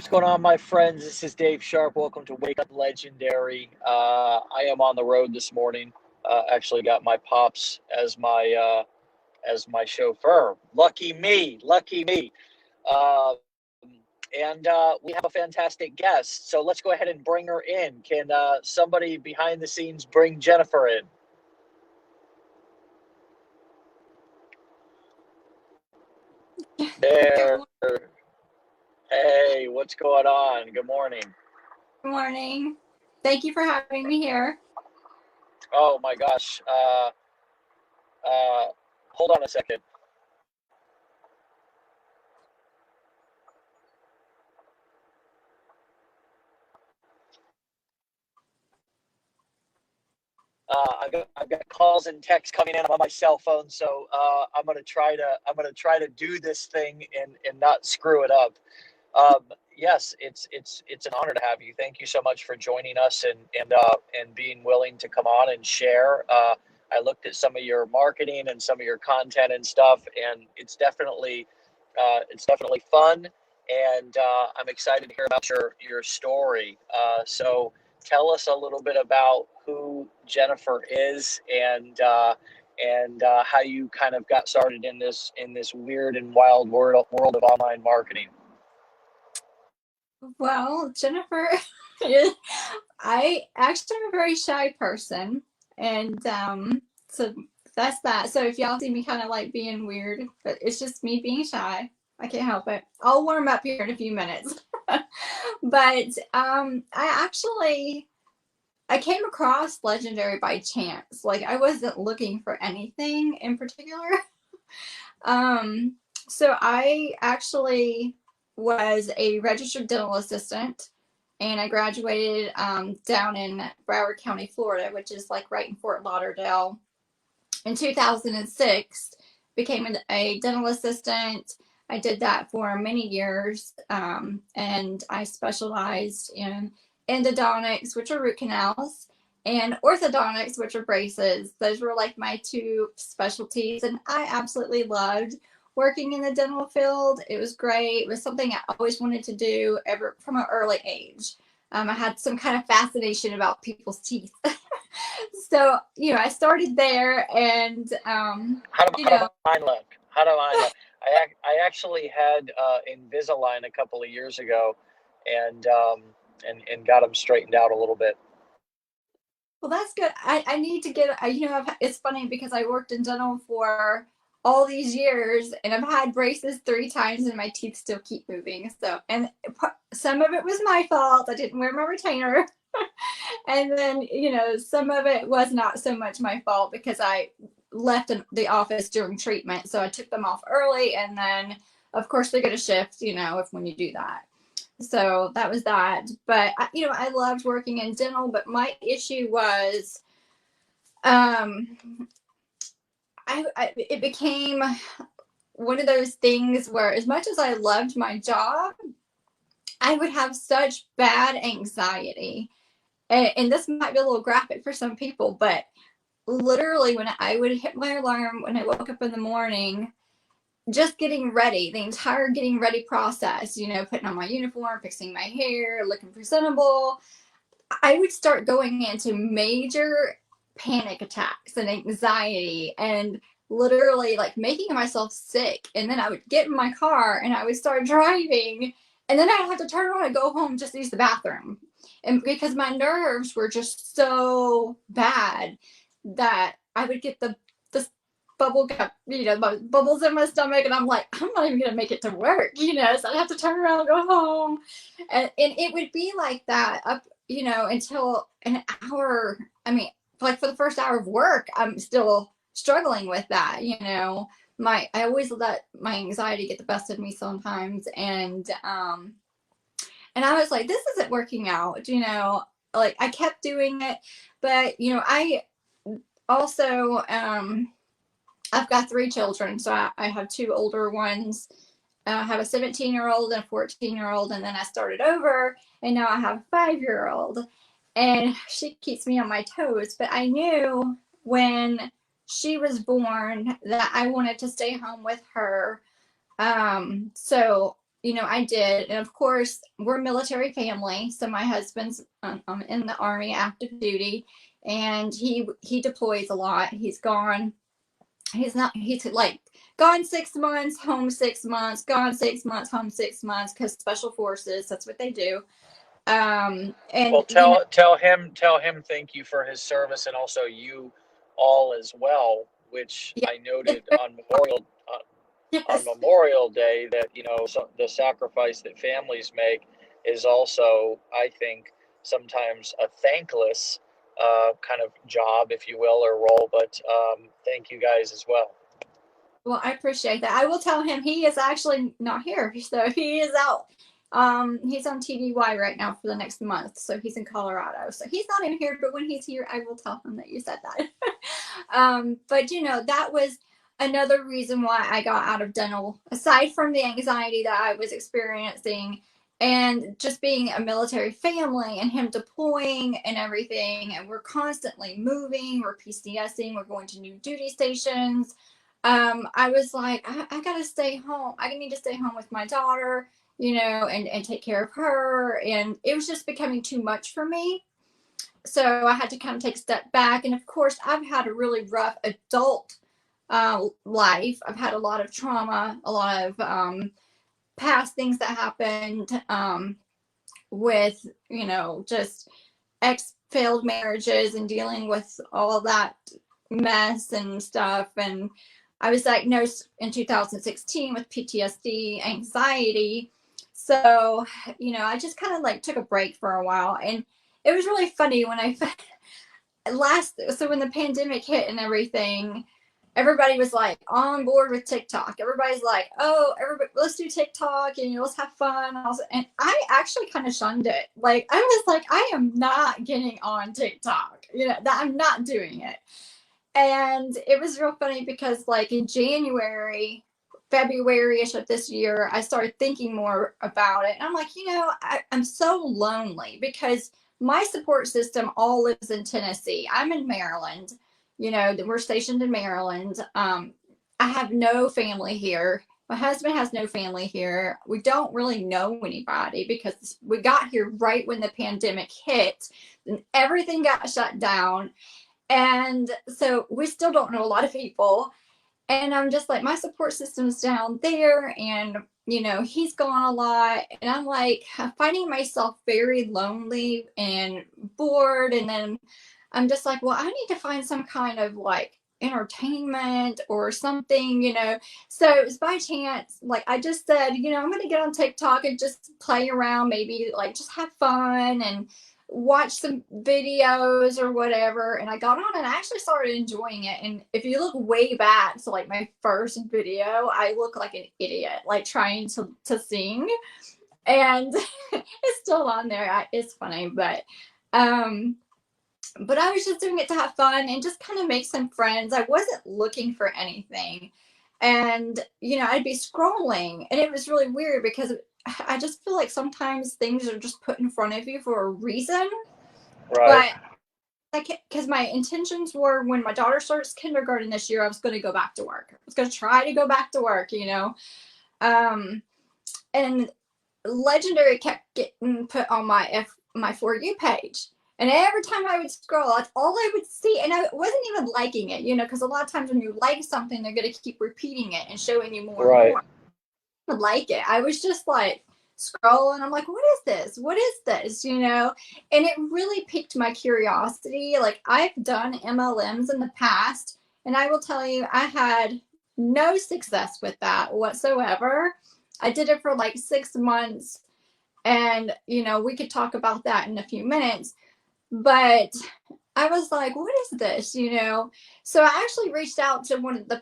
What's going on, my friends? This is Dave Sharpe. Welcome to Wake Up Legendary. I am on the road this morning. Actually, got my pops as my chauffeur. Lucky me, lucky me. Uh, and we have a fantastic guest. So let's go ahead and bring her in. Can somebody behind the scenes bring Jennifer in? There. Hey, what's going on? Good morning. Good morning. Thank you for having me here. Oh my gosh. Hold on a second. I've got calls and texts coming in on my cell phone, so I'm gonna try to do this thing and not screw it up. Yes, it's an honor to have you. Thank you so much for joining us and being willing to come on and share. I looked at some of your marketing and some of your content and stuff, and it's definitely fun, and I'm excited to hear about your story. So tell us a little bit about who Jennifer is and how you kind of got started in this weird and wild world of online marketing. Well, Jennifer, I actually am a very shy person, and so that's that. So if y'all see me kind of like being weird, but it's just me being shy. I can't help it. I'll warm up here in a few minutes. But I came across Legendary by chance. Like I wasn't looking for anything in particular. Um, so I actually was a registered dental assistant, and I graduated down in Broward County, Florida, which is like right in Fort Lauderdale. In 2006, became a dental assistant. I did that for many years, and I specialized in endodontics, which are root canals, and orthodontics, which are braces. Those were like my two specialties, and I absolutely loved working in the dental field. It was great. It was something I always wanted to do ever from an early age. I had some kind of fascination about people's teeth. So, I started there, and, you How do know, mine look? How do mine look? I actually had Invisalign a couple of years ago, and and got them straightened out a little bit. well, that's good. I need to get, it's funny because I worked in dental for all these years, and I've had braces 3 times and my teeth still keep moving. So, and some of it was my fault. I didn't wear my retainer. And then, some of it was not so much my fault because I left the office during treatment. So I took them off early. And then, of course, they're going to shift, if when you do that. So that was that. But, I loved working in dental. But my issue was um, it became one of those things where, as much as I loved my job, I would have such bad anxiety. And this might be a little graphic for some people, but literally when I would hit my alarm when I woke up in the morning, just getting ready, the entire getting ready process, putting on my uniform, fixing my hair, looking presentable, I would start going into major panic attacks and anxiety and literally like making myself sick. And then I would get in my car and I would start driving, and then I'd have to turn around and go home just to use the bathroom. And because my nerves were just so bad that I would get the bubble gut, bubbles in my stomach, and I'm like, I'm not even gonna make it to work, so I'd have to turn around and go home. And it would be like that up, until an hour. I mean, like for the first hour of work, I'm still struggling with that, I always let my anxiety get the best of me sometimes. And I was like, this isn't working out, like I kept doing it. But, I also, I've got 3 children. So I have 2 older ones. I have a 17-year-old and a 14-year-old. And then I started over, and now I have a 5-year-old. And she keeps me on my toes. But I knew when she was born that I wanted to stay home with her. So I did. And of course, we're a military family. So my husband's in the Army active duty, and he deploys a lot. He's gone. He's like gone 6 months, home 6 months, gone 6 months, home 6 months, because special forces, that's what they do. And Well, tell him thank you for his service, and also you all as well, which yeah, I noted on yes. Memorial Day that the sacrifice that families make is also, I think, sometimes a thankless kind of job, if you will, or role. But thank you guys as well. Well, I appreciate that. I will tell him he is actually not here. So he is out. He's on TDY right now for the next month. So he's in Colorado. So he's not in here, but when he's here, I will tell him that you said that. But that was another reason why I got out of dental, aside from the anxiety that I was experiencing and just being a military family and him deploying and everything. And we're constantly moving, we're PCSing, we're going to new duty stations. I was like, I gotta stay home. I need to stay home with my daughter, and take care of her. And it was just becoming too much for me. So I had to kind of take a step back. And of course, I've had a really rough adult life. I've had a lot of trauma, a lot of past things that happened with, just ex failed marriages and dealing with all that mess and stuff. And I was diagnosed in 2016 with PTSD, anxiety. So, I just kind of like took a break for a while. And it was really funny when when the pandemic hit and everything, everybody was like on board with TikTok. Everybody's like, oh, everybody, let's do TikTok and let's have fun. And I actually kind of shunned it. Like, I was like, I am not getting on TikTok, that I'm not doing it. And it was real funny because like in February-ish of this year, I started thinking more about it. And I'm like, I'm so lonely because my support system all lives in Tennessee. I'm in Maryland, we're stationed in Maryland. I have no family here. My husband has no family here. We don't really know anybody because we got here right when the pandemic hit and everything got shut down. And so we still don't know a lot of people. And I'm just like, my support system's down there. And, he's gone a lot. And I'm like finding myself very lonely and bored. And then I'm just like, well, I need to find some kind of like entertainment or something. So it was by chance, like I just said, I'm going to get on TikTok and just play around, maybe like just have fun and watch some videos or whatever. And I got on and I actually started enjoying it. And if you look way back to like my first video, I look like an idiot, like trying to sing. And it's still on there. It's funny, but I was just doing it to have fun and just kind of make some friends. I wasn't looking for anything. And, I'd be scrolling and it was really weird because I just feel like sometimes things are just put in front of you for a reason. Right. But because my intentions were when my daughter starts kindergarten this year, I was going to go back to work. I was going to try to go back to work, and Legendary kept getting put on my For You page. And every time I would scroll, that's all I would see. And I wasn't even liking it, because a lot of times when you like something, they're going to keep repeating it and showing you more and more. I didn't like it. I was just like scrolling. I'm like, what is this? What is this? And it really piqued my curiosity. Like I've done MLMs in the past, and I will tell you, I had no success with that whatsoever. I did it for like 6 months, and we could talk about that in a few minutes. But I was like, what is this? So I actually reached out to one of the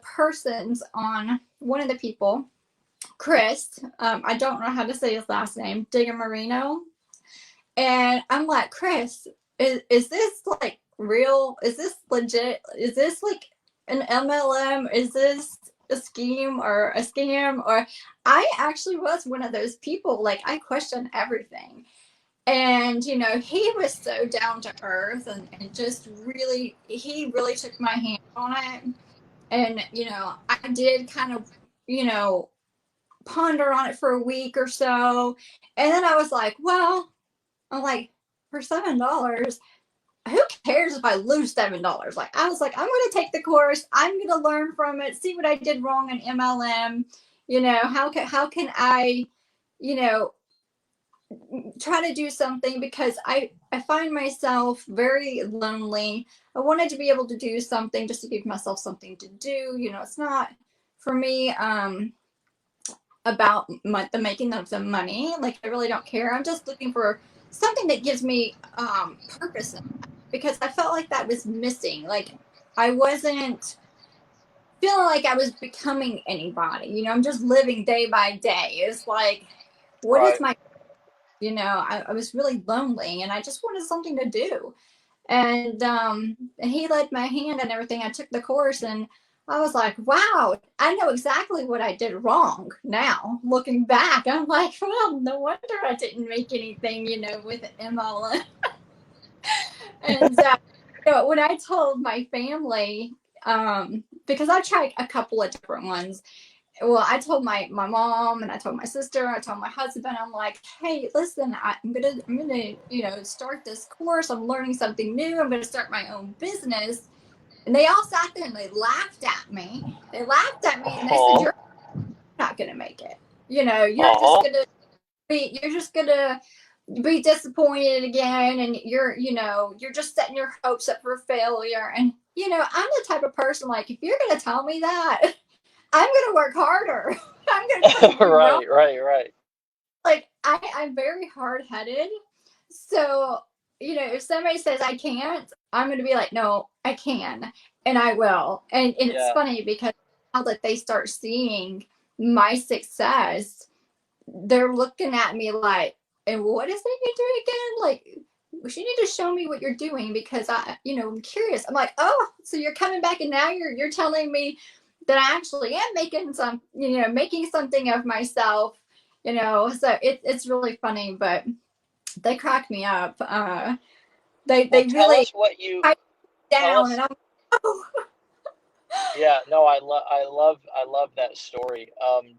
people, Chris. I don't know how to say his last name, Digamarino. And I'm like, Chris, is this like real? Is this legit? Is this like an MLM? Is this a scheme or a scam? Or I actually was one of those people, like I question everything. And he was so down to earth and just really, he really took my hand on it. And I did kind of ponder on it for a week or so. And then I was like, well, I'm like, for $7, who cares if I lose $7? Like, I was like, I'm going to take the course. I'm going to learn from it, see what I did wrong in MLM. How can I, you know, try to do something, because I find myself very lonely. I wanted to be able to do something just to give myself something to do. It's not for me about the making of the money. Like, I really don't care. I'm just looking for something that gives me purpose, because I felt like that was missing. Like, I wasn't feeling like I was becoming anybody. I'm just living day by day. It's like, what is Right. my, I was really lonely and I just wanted something to do. And he led my hand and everything. I took the course and I was like, wow, I know exactly what I did wrong now. Looking back, I'm like, well, no wonder I didn't make anything, with MLM. And when I told my family, because I tried a couple of different ones. Well, I told my mom and I told my sister, I told my husband, I'm like, hey, listen, I'm gonna start this course. I'm learning something new. I'm gonna start my own business. And they all sat there and they laughed at me. They laughed at me and they said, you're not gonna make it. You're just gonna be disappointed again, and you're just setting your hopes up for failure. And I'm the type of person, like, if you're gonna tell me that, I'm gonna work harder. I'm gonna prove you wrong. Right. Like, I'm very hard-headed. So, if somebody says I can't, I'm gonna be like, no, I can, and I will. And it's funny because now that they start seeing my success, they're looking at me like, and what is it you do again? Like, you need to show me what you're doing, because I'm curious. I'm like, oh, so you're coming back and now you're telling me that I actually am making making something of myself. So it's really funny, but they crack me up. They Tell really us what you pipe tell down, us. and I'm oh. Yeah, no, I love that story.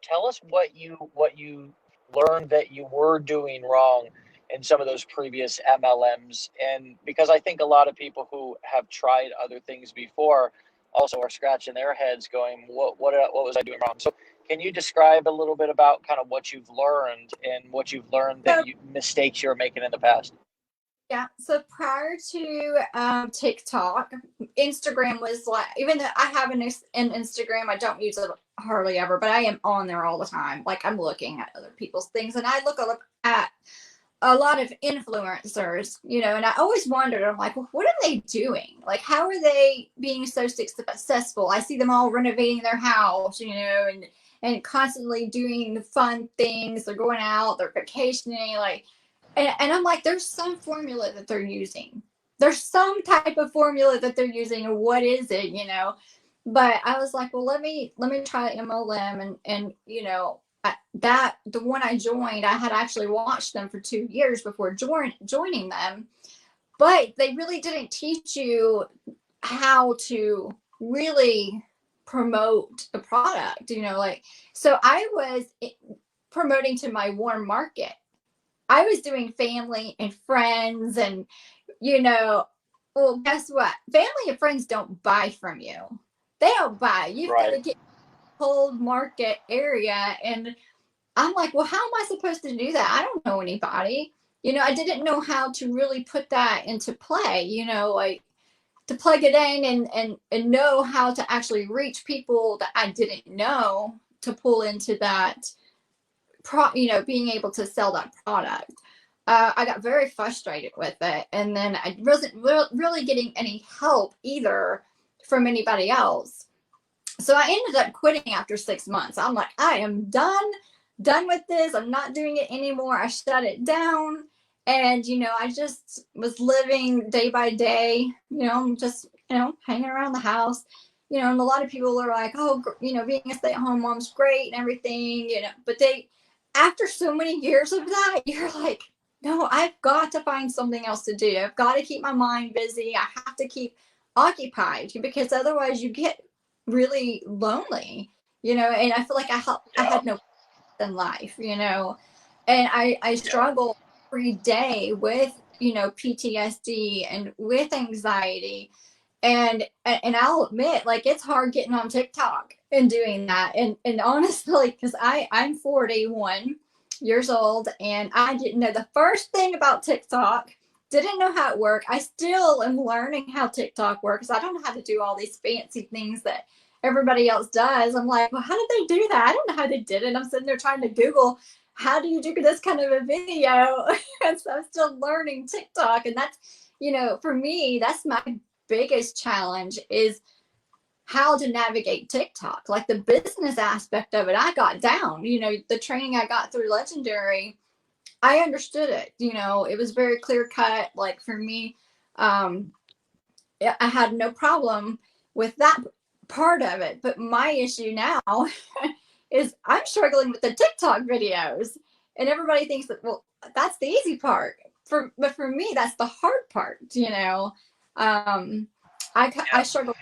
Tell us what you learned that you were doing wrong in some of those previous MLMs, and because I think a lot of people who have tried other things before also are scratching their heads, going, what was I doing wrong? So, can you describe a little bit about kind of what you've learned and what you've learned So, that mistakes you were making in the past? yeah. So prior to TikTok, Instagram was like, even though I have an Instagram, I don't use it hardly ever, but I am on there all the time. Like, I'm looking at other people's things, and I look at a lot of influencers, and I always wondered, I'm like, well, what are they doing? Like, how are they being so successful? I see them all renovating their house, and constantly doing fun things. They're going out, they're vacationing, like, and I'm like, there's some formula that they're using. There's some type of formula that they're using, and what is it? But I was like, well, let me try MLM, and that the one I joined, I had actually watched them for 2 years before joining them, but they really didn't teach you how to really promote the product. Like, so I was promoting to my warm market. I was doing family and friends, and well, guess what? Family and friends don't buy from you. They don't buy. You've got Right. to get cold market area. And I'm like, well, how am I supposed to do that? I don't know anybody. I didn't know how to really put that into play, like, to plug it in and know how to actually reach people that I didn't know, to pull into that being able to sell that product. I got very frustrated with it, and then I wasn't really getting any help either from anybody else. So I ended up quitting after 6 months. I'm like, I am done with this. I'm not doing it anymore. I shut it down, and I just was living day by day. Just hanging around the house. And a lot of people are like, oh, being a stay-at-home mom's great and everything. But after so many years of that, you're like, no, I've got to find something else to do. I've got to keep my mind busy. I have to keep occupied, because otherwise you get really lonely, and I feel like I had no in life, and I struggle every day with, PTSD and with anxiety. And I'll admit, like, it's hard getting on TikTok and doing that. And honestly, because I'm 41 years old and I didn't know the first thing about TikTok, didn't know how it worked. I still am learning how TikTok works. I don't know how to do all these fancy things that everybody else does. I'm like, well, how did they do that? I don't know how they did it. I'm sitting there trying to Google, how do you do this kind of a video? And so I'm still learning TikTok. And that's, for me, that's my biggest challenge, is how to navigate TikTok. Like, the business aspect of it, I got down. The training I got through Legendary, I understood it. It was very clear cut. Like, for me, I had no problem with that part of it. But my issue now is I'm struggling with the TikTok videos, and everybody thinks that, well, that's the easy part. But for me, that's the hard part. I struggle,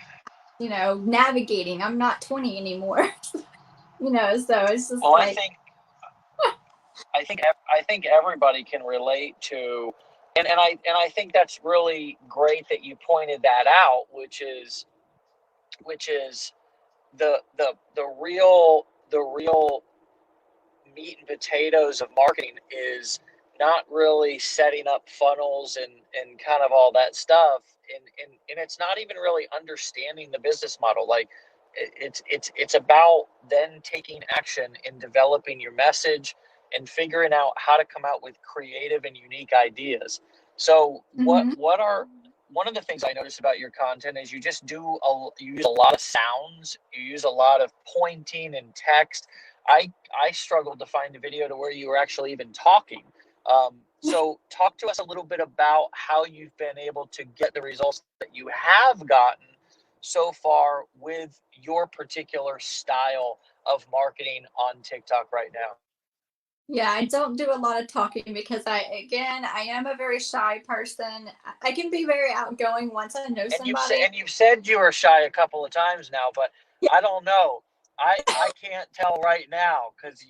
navigating. I'm not 20 anymore, so it's just well, like, I think everybody can relate to, and I think that's really great that you pointed that out, which is the real meat and potatoes of marketing is not really setting up funnels and kind of all that stuff, and it's not even really understanding the business model. Like, it's about then taking action in developing your message and figuring out how to come out with creative and unique ideas. So what are one of the things I noticed about your content is you just you use a lot of sounds, you use a lot of pointing and text. I struggled to find a video to where you were actually even talking. So talk to us a little bit about how you've been able to get the results that you have gotten so far with your particular style of marketing on TikTok right now. Yeah, I don't do a lot of talking because I am a very shy person. I can be very outgoing once I know somebody. And you've said you were shy a couple of times now, but Yeah. I don't know. I can't tell right now, because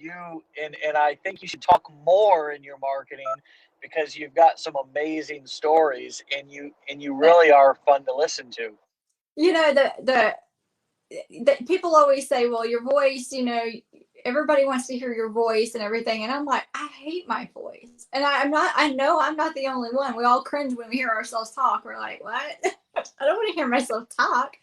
and I think you should talk more in your marketing, because you've got some amazing stories, and you really are fun to listen to. The people always say, well, your voice, everybody wants to hear your voice and everything. And I'm like, I hate my voice. And I know I'm not the only one. We all cringe when we hear ourselves talk. We're like, what? I don't want to hear myself talk.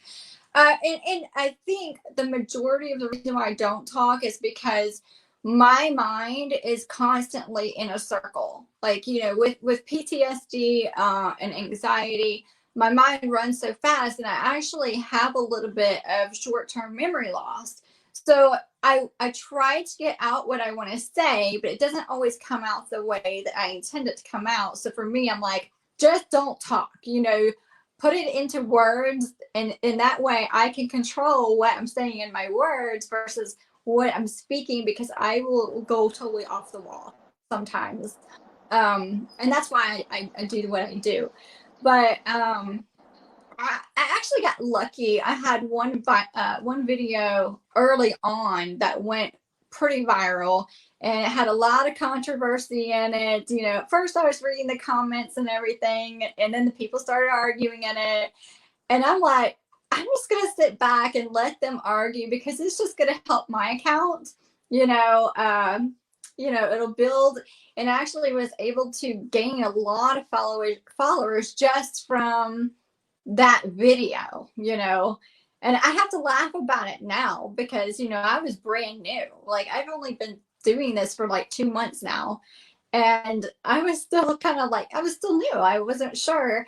And I think the majority of the reason why I don't talk is because my mind is constantly in a circle. Like, with PTSD and anxiety, my mind runs so fast, and I actually have a little bit of short-term memory loss. So I try to get out what I want to say, but it doesn't always come out the way that I intend it to come out. So for me, I'm like, just don't talk, put it into words, and in that way I can control what I'm saying in my words versus what I'm speaking, because I will go totally off the wall sometimes. And that's why I do what I do. But I actually got lucky. I had one video early on that went pretty viral, and it had a lot of controversy in it. At first I was reading the comments and everything, and then the people started arguing in it. And I'm like, I'm just going to sit back and let them argue, because it's just going to help my account. It'll build, and actually was able to gain a lot of followers just from that video, and I have to laugh about it now, because, I was brand new. Like, I've only been doing this for like 2 months now. And I was still kind of like, I was still new. I wasn't sure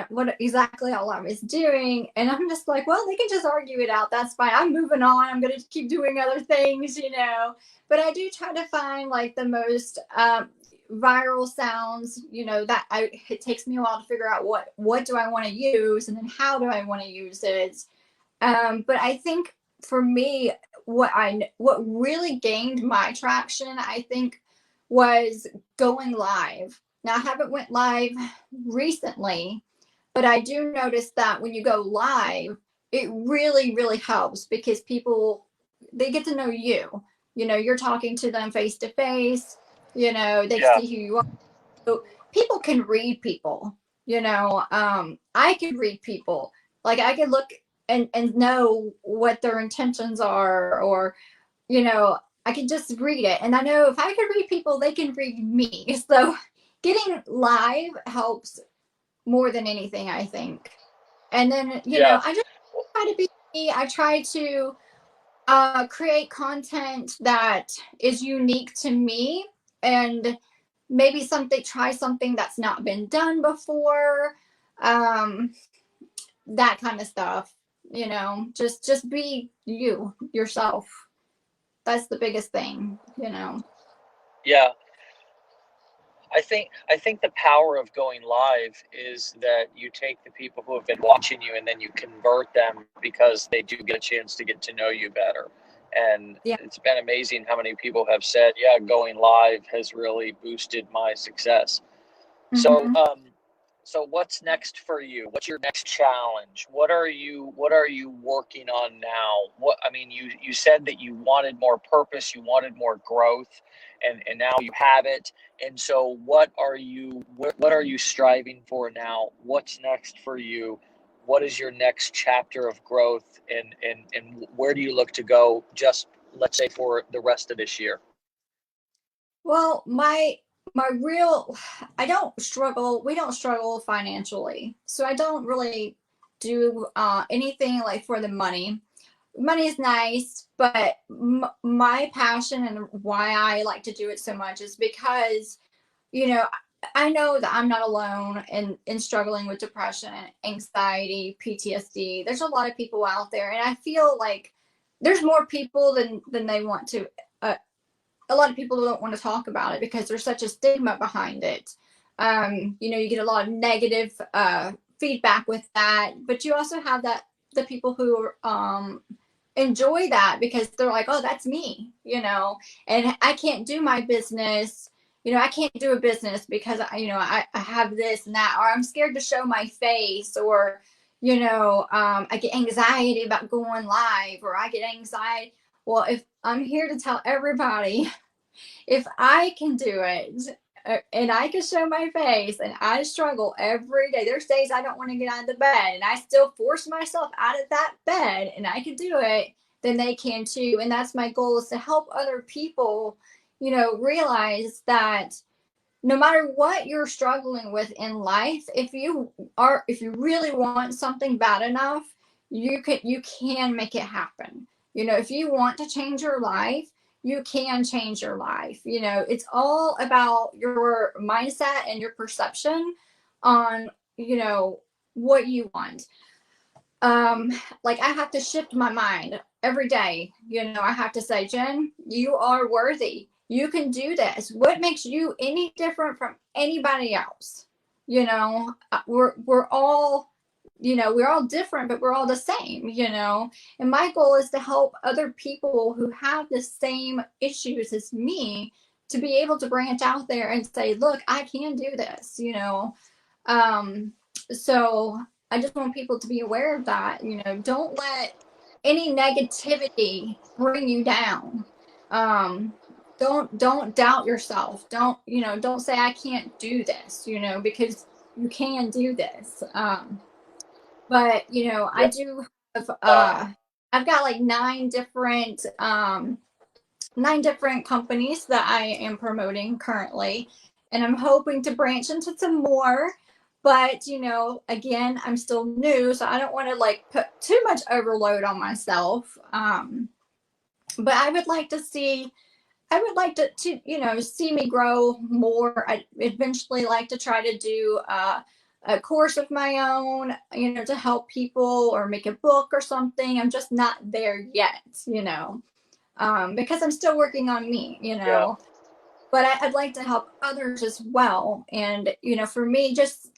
what exactly all I was doing. And I'm just like, well, they can just argue it out. That's fine. I'm moving on. I'm going to keep doing other things, But I do try to find like the most viral sounds, it takes me a while to figure out what do I want to use, and then how do I want to use it. But I think for me, what really gained my traction, I think, was going live. Now, I haven't went live recently, but I do notice that when you go live, it really, really helps, because people, they get to know you. you're talking to them face to face, they Yeah. see who you are. So people can read people, I can read people. Like I can look and know what their intentions are, or, I can just read it. And I know if I can read people, they can read me. So getting live helps more than anything, I think. And then, Yeah. I just try to be me. I try to create content that is unique to me, and maybe try something that's not been done before. Um, that kind of stuff, just be yourself. That's the biggest thing. Yeah. I think the power of going live is that you take the people who have been watching you and then you convert them because they do get a chance to get to know you better. And Yeah. it's been amazing how many people have said, yeah, going live has really boosted my success. So, Mm-hmm. so what's next for you? What's your next challenge? What are you working on now? I mean, you said that you wanted more purpose, you wanted more growth, and now you have it. And so what are you striving for now? What's next for you? What is your next chapter of growth, and where do you look to go, just let's say for the rest of this year? Well, my real I don't struggle we don't struggle financially, so I don't really do anything like for the money. Money is nice, but my passion and why I like to do it so much is because, you know, I know that I'm not alone in struggling with depression, anxiety, PTSD. There's a lot of people out there, and I feel like there's more people than they want to. A lot of people don't want to talk about it because there's such a stigma behind it. You get a lot of negative feedback with that, but you also have the people who enjoy that because they're like, oh, that's me, and I can't do my business. I can't do a business because I have this and that, or I'm scared to show my face, or I get anxiety about going live, or I get anxiety. Well, if I'm here to tell everybody, if I can do it, and I can show my face, and I struggle every day. There's days I don't want to get out of the bed and I still force myself out of that bed and I can do it, then they can too. And that's my goal, is to help other people, realize that no matter what you're struggling with in life, if you really want something bad enough, you can make it happen. If you want to change your life, you can change your life. It's all about your mindset and your perception on, what you want. Like I have to shift my mind every day. I have to say, Jen, you are worthy. You can do this. What makes you any different from anybody else? We're all, we're all different, but we're all the same. And my goal is to help other people who have the same issues as me to be able to branch out there and say, look, I can do this. So I just want people to be aware of that. Don't let any negativity bring you down. Um, don't doubt yourself. Don't say I can't do this, because you can do this. But I Yeah. do have Uh, I've got like nine different companies that I am promoting currently, and I'm hoping to branch into some more. But again, I'm still new, so I don't want to like put too much overload on myself. But I would like to see me grow more. I eventually like to try to do a course of my own, to help people, or make a book or something. I'm just not there yet. Because I'm still working on me. yeah. But I'd like to help others as well. And for me, just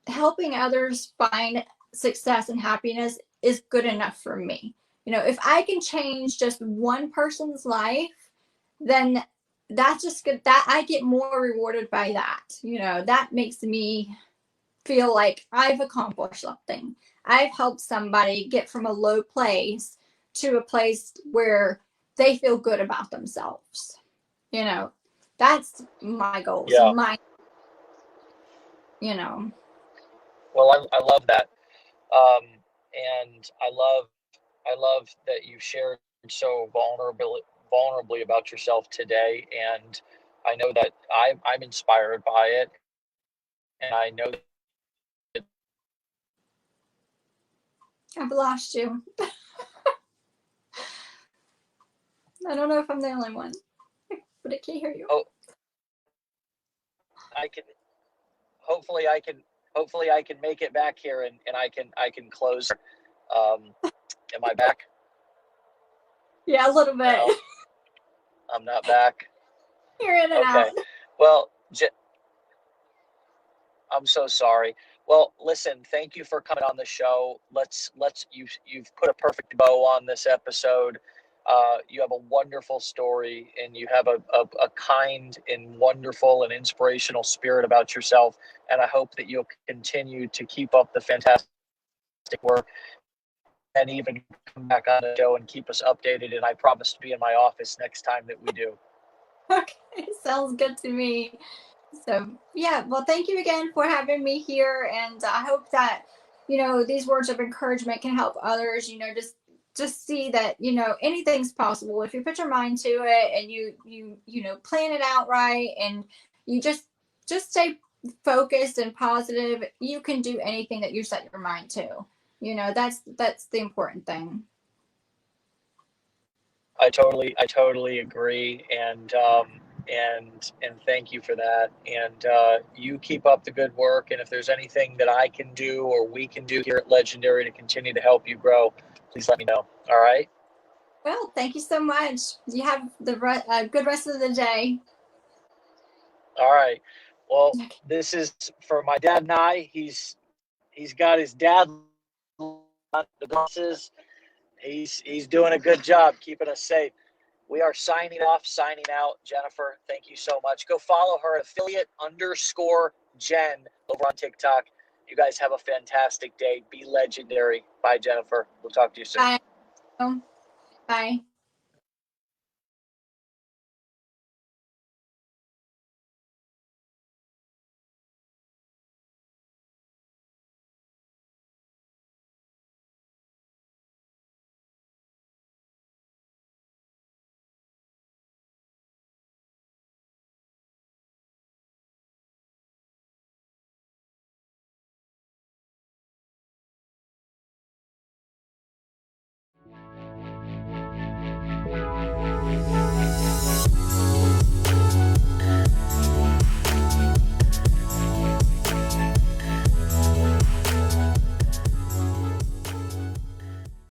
helping others find success and happiness is good enough for me. If I can change just one person's life, then that's just good. That I get more rewarded by that. That makes me feel like I've accomplished something. I've helped somebody get from a low place to a place where they feel good about themselves. You know, that's my goals Yeah. and my, you know. Well, I love that. And I love that you shared so vulnerably about yourself today. And I know that I'm inspired by it. And I know that I've lost you. I don't know if I'm the only one, but I can't hear you. oh, I can, hopefully I can, hopefully I can make it back here and I can close. Am I back? Yeah, a little bit. No, I'm not back. You're in and Okay. out. Well, I'm so sorry. Well, listen, thank you for coming on the show. You've put a perfect bow on this episode. You have a wonderful story, and you have a kind and wonderful and inspirational spirit about yourself. And I hope that you'll continue to keep up the fantastic work and even come back on the show and keep us updated. And I promise to be in my office next time that we do. Okay, sounds good to me. So, yeah, well, thank you again for having me here. And I hope that, these words of encouragement can help others, just see that, anything's possible. If you put your mind to it and you plan it out right and you just stay focused and positive, you can do anything that you set your mind to. That's the important thing. I totally agree, and thank you for that. And you keep up the good work. And if there's anything that I can do or we can do here at Legendary to continue to help you grow, please let me know. All right. Well, thank you so much. You have the good rest of the day. All right. Well, Okay. this is for my dad and I. He's got his dad on the glasses. He's doing a good job keeping us safe. We are signing off, signing out. Jennifer, thank you so much. Go follow her, affiliate_Jen over on TikTok. You guys have a fantastic day. Be legendary. Bye, Jennifer. We'll talk to you soon. Bye. Bye.